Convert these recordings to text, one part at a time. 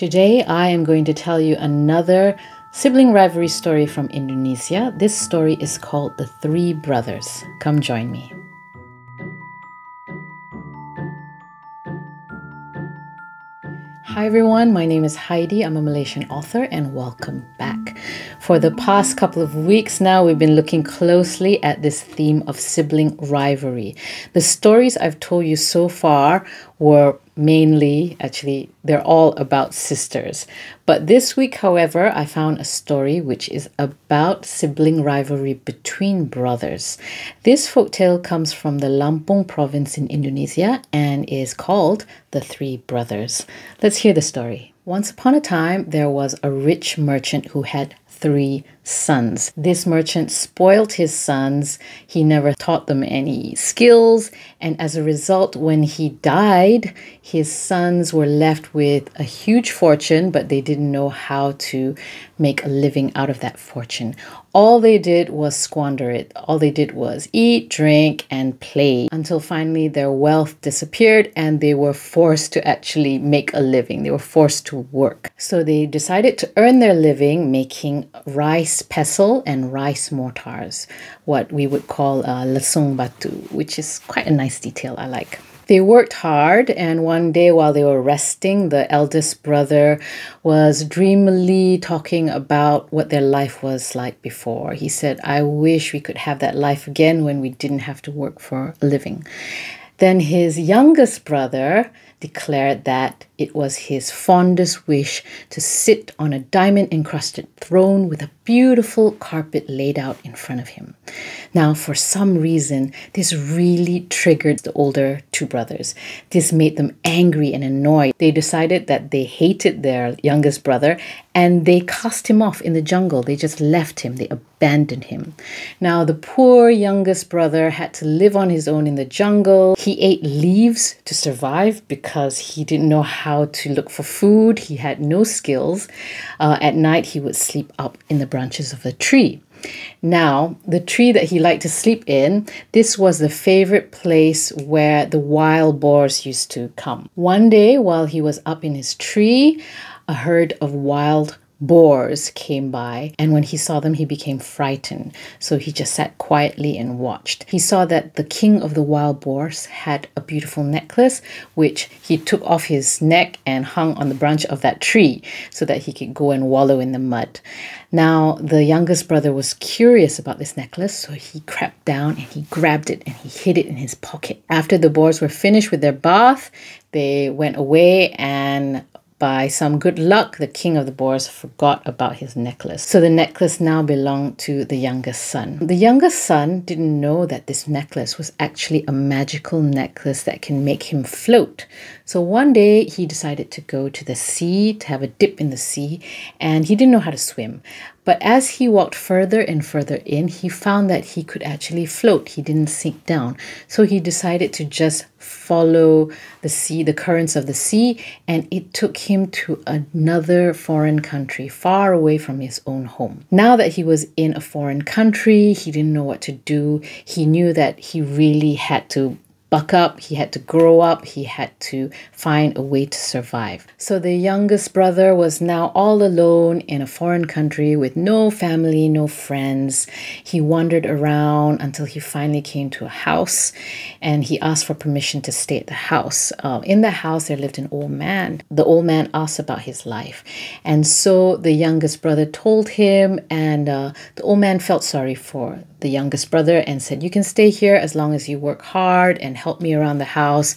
Today I am going to tell you another sibling rivalry story from Indonesia. This story is called The Three Brothers. Come join me. Hi everyone, my name is Heidi. I'm a Malaysian author and welcome back. For the past couple of weeks now, we've been looking closely at this theme of sibling rivalry. The stories I've told you so far were they're all about sisters. But this week, however, I found a story which is about sibling rivalry between brothers. This folktale comes from the Lampung province in Indonesia and is called The Three Brothers. Let's hear the story. Once upon a time, there was a rich merchant who had 3 sons. This merchant spoiled his sons. He never taught them any skills, and as a result, when he died, his sons were left with a huge fortune, but they didn't know how to make a living out of that fortune. All they did was squander it. All they did was eat, drink, and play until finally their wealth disappeared and they were forced to actually make a living. They were forced to work. So they decided to earn their living making rice pestle and rice mortars, what we would call lesung batu, which is quite a nice detail I like. They worked hard, and one day while they were resting, the eldest brother was dreamily talking about what their life was like before. He said, "I wish we could have that life again when we didn't have to work for a living." Then his youngest brother declared that it was his fondest wish to sit on a diamond-encrusted throne with a beautiful carpet laid out in front of him. Now, for some reason, this really triggered the older 2 brothers. This made them angry and annoyed. They decided that they hated their youngest brother and they cast him off in the jungle. They just left him. They abandoned him. Now, the poor youngest brother had to live on his own in the jungle. He ate leaves to survive because he didn't know how to look for food. He had no skills. At night, he would sleep up in the branches of a tree. Now, the tree that he liked to sleep in, this was the favorite place where the wild boars used to come. One day, while he was up in his tree, a herd of wild boars came by, and when he saw them, he became frightened. So he just sat quietly and watched. He saw that the king of the wild boars had a beautiful necklace, which he took off his neck and hung on the branch of that tree so that he could go and wallow in the mud. Now, the youngest brother was curious about this necklace, so he crept down and he grabbed it and he hid it in his pocket. After the boars were finished with their bath, they went away, and by some good luck, the king of the boars forgot about his necklace. So the necklace now belonged to the youngest son. The youngest son didn't know that this necklace was actually a magical necklace that can make him float. So one day he decided to go to the sea, to have a dip in the sea, and he didn't know how to swim. But as he walked further and further in, he found that he could actually float. He didn't sink down. So he decided to just follow the sea, the currents of the sea, and it took him to another foreign country, far away from his own home. Now that he was in a foreign country, he didn't know what to do. He knew that he really had to buck up, he had to grow up, he had to find a way to survive. So the youngest brother was now all alone in a foreign country with no family, no friends. He wandered around until he finally came to a house, and he asked for permission to stay at the house. In the house, there lived an old man. The old man asked about his life. And so the youngest brother told him, and the old man felt sorry for the youngest brother and said, "You can stay here as long as you work hard and help me around the house.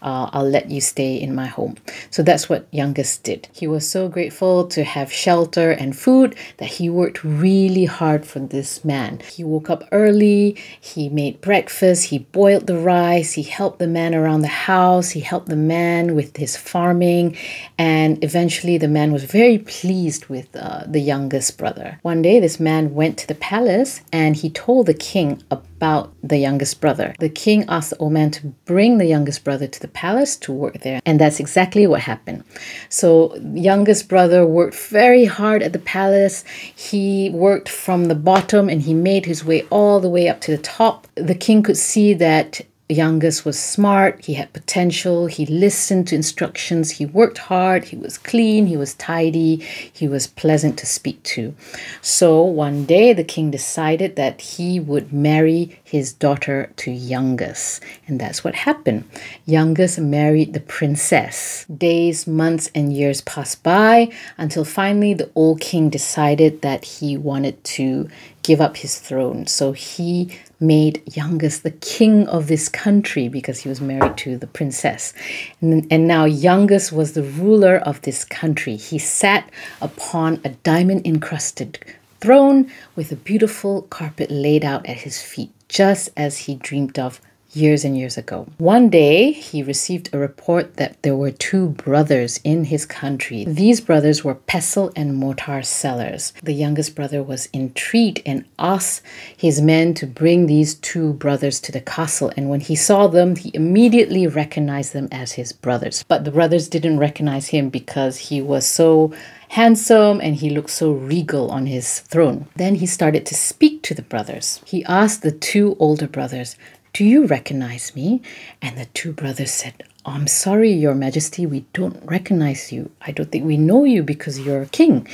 I'll let you stay in my home." So that's what youngest did. He was so grateful to have shelter and food that he worked really hard for this man. He woke up early, he made breakfast, he boiled the rice, he helped the man around the house, he helped the man with his farming, and eventually the man was very pleased with the youngest brother. One day this man went to the palace and he told the king about the youngest brother. The king asked the old man to bring the youngest brother to the palace to work there, and that's exactly what happened. So the youngest brother worked very hard at the palace. He worked from the bottom and he made his way all the way up to the top. The king could see that youngest was smart, he had potential, he listened to instructions, he worked hard, he was clean, he was tidy, he was pleasant to speak to. So one day the king decided that he would marry his daughter to youngest. And that's what happened. Youngest married the princess. Days, months, and years passed by until finally the old king decided that he wanted to give up his throne. So he made youngest the king of this country because he was married to the princess. And now youngest was the ruler of this country. He sat upon a diamond-encrusted throne with a beautiful carpet laid out at his feet, just as he dreamed of years and years ago. One day, he received a report that there were two brothers in his country. These brothers were pestle and mortar sellers. The youngest brother was intrigued and asked his men to bring these two brothers to the castle. And when he saw them, he immediately recognized them as his brothers. But the brothers didn't recognize him because he was so handsome and he looked so regal on his throne. Then he started to speak to the brothers. He asked the two older brothers, "Do you recognize me?" And the two brothers said, "I'm sorry, Your Majesty, we don't recognize you. I don't think we know you because you're a king."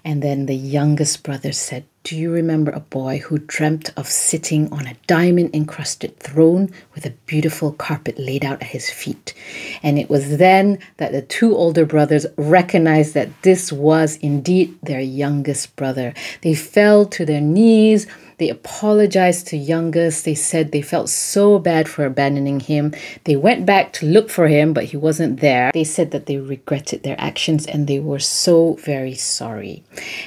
And then the youngest brother said, "Do you remember a boy who dreamt of sitting on a diamond-encrusted throne with a beautiful carpet laid out at his feet?" And it was then that the two older brothers recognized that this was indeed their youngest brother. They fell to their knees. They apologized to youngest. They said they felt so bad for abandoning him. They went back to look for him, but he wasn't there. They said that they regretted their actions and they were so very sorry.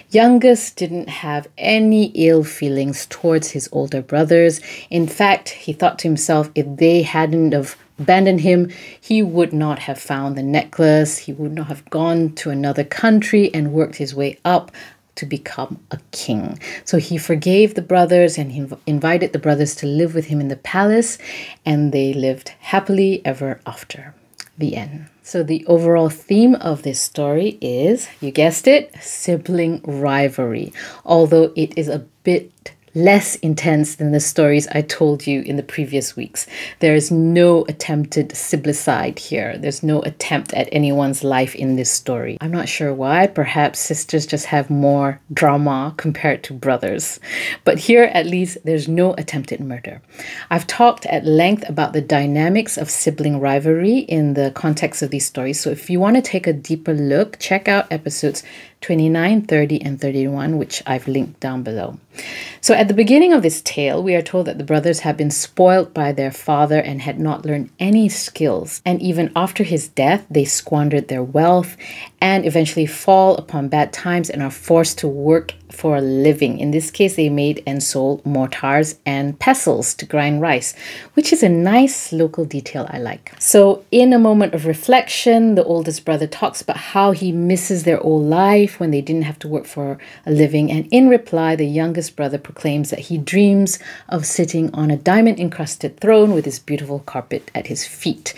Youngest didn't have any ill feelings towards his older brothers. In fact, he thought to himself, if they hadn't have abandoned him, he would not have found the necklace. He would not have gone to another country and worked his way up to become a king. So he forgave the brothers and he invited the brothers to live with him in the palace, and they lived happily ever after. The end. So the overall theme of this story is, you guessed it, sibling rivalry. Although it is a bit less intense than the stories I told you in the previous weeks. There is no attempted siblicide here. There's no attempt at anyone's life in this story. I'm not sure why. Perhaps sisters just have more drama compared to brothers. But here, at least, there's no attempted murder. I've talked at length about the dynamics of sibling rivalry in the context of these stories. So if you want to take a deeper look, check out episodes 29, 30, and 31, which I've linked down below. So at the beginning of this tale, we are told that the brothers had been spoiled by their father and had not learned any skills. And even after his death, they squandered their wealth and eventually fall upon bad times and are forced to work for a living. In this case, they made and sold mortars and pestles to grind rice, which is a nice local detail I like. So in a moment of reflection, the oldest brother talks about how he misses their old life when they didn't have to work for a living. And in reply, the youngest brother proclaims that he dreams of sitting on a diamond-encrusted throne with his beautiful carpet at his feet.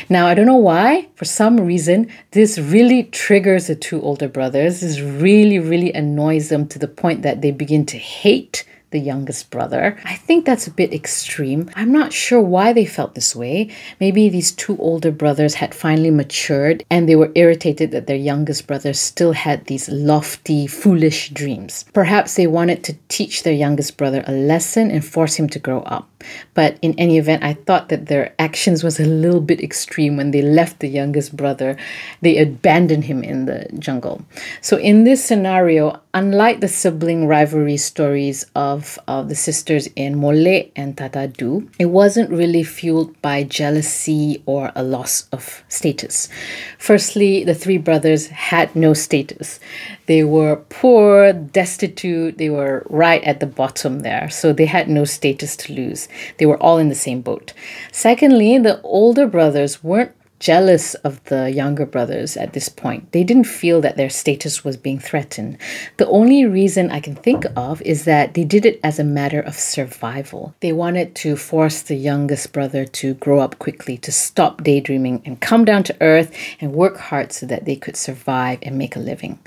Now, I don't know why. For some reason, this really triggers the two older brothers. This really annoys them to the point that they begin to hate the youngest brother. I think that's a bit extreme. I'm not sure why they felt this way. Maybe these two older brothers had finally matured and they were irritated that their youngest brother still had these lofty, foolish dreams. Perhaps they wanted to teach their youngest brother a lesson and force him to grow up. But in any event, I thought that their actions was a little bit extreme when they left the youngest brother. They abandoned him in the jungle. So in this scenario, unlike the sibling rivalry stories of the sisters in Malay and Tatadu, it wasn't really fueled by jealousy or a loss of status. Firstly, the three brothers had no status. They were poor, destitute, they were right at the bottom there. So they had no status to lose. They were all in the same boat. Secondly, the older brothers weren't jealous of the younger brothers at this point. They didn't feel that their status was being threatened. The only reason I can think of is that they did it as a matter of survival. They wanted to force the youngest brother to grow up quickly, to stop daydreaming and come down to earth and work hard so that they could survive and make a living.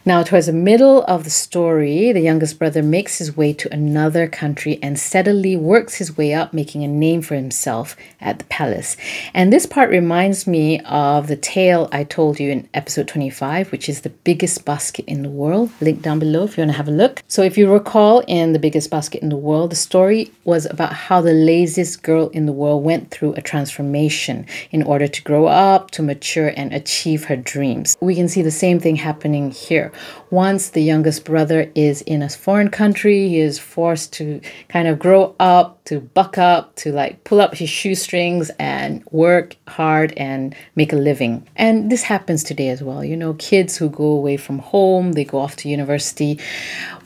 Now, towards the middle of the story, the youngest brother makes his way to another country and steadily works his way up, making a name for himself at the palace. And this part reminds me of the tale I told you in episode 25, which is the biggest basket in the world. Link down below if you want to have a look. So if you recall, in the biggest basket in the world, the story was about how the laziest girl in the world went through a transformation in order to grow up, to mature and achieve her dreams. We can see the same thing happening here. Once the youngest brother is in a foreign country, he is forced to kind of grow up, to buck up, to like pull up his shoestrings and work hard and make a living. And this happens today as well. You know, kids who go away from home, they go off to university.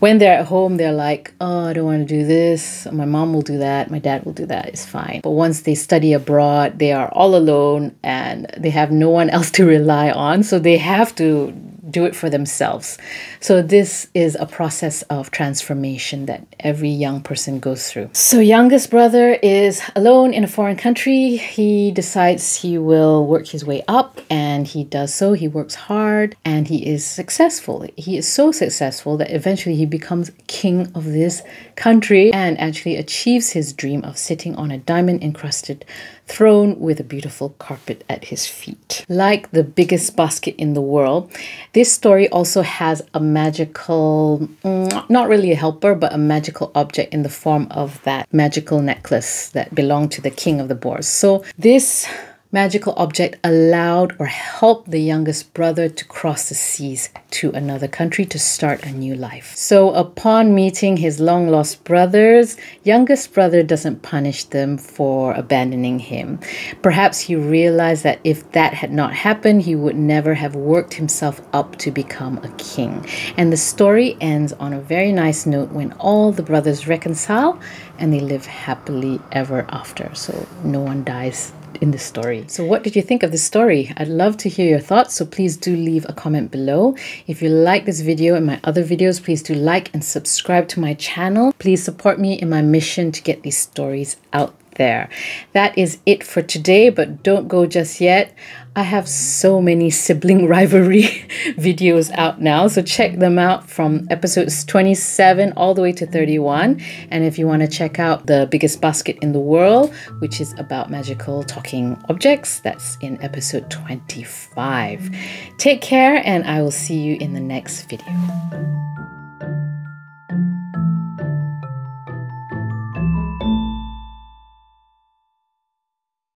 When they're at home, they're like, oh, I don't want to do this. My mom will do that. My dad will do that. It's fine. But once they study abroad, they are all alone and they have no one else to rely on. So they have to do it for themselves. So this is a process of transformation that every young person goes through. So youngest brother is alone in a foreign country. He decides he will work his way up, and he does so. He works hard and he is successful. He is so successful that eventually he becomes king of this country and actually achieves his dream of sitting on a diamond encrusted throne with a beautiful carpet at his feet. Like the biggest basket in the world, this story also has a magical, not really a helper, but a magical object in the form of that magical necklace that belonged to the king of the boars. So this magical object allowed or helped the youngest brother to cross the seas to another country to start a new life. So upon meeting his long-lost brothers, youngest brother doesn't punish them for abandoning him. Perhaps he realized that if that had not happened, he would never have worked himself up to become a king. And the story ends on a very nice note when all the brothers reconcile and they live happily ever after. So no one dies in this story. So what did you think of this story? I'd love to hear your thoughts, so please do leave a comment below. If you like this video and my other videos, please do like and subscribe to my channel. Please support me in my mission to get these stories out there. That is it for today, but don't go just yet. I have so many sibling rivalry videos out now, so check them out from episodes 27 all the way to 31. And if you want to check out the biggest basket in the world, which is about magical talking objects, that's in episode 25. Take care, and I will see you in the next video.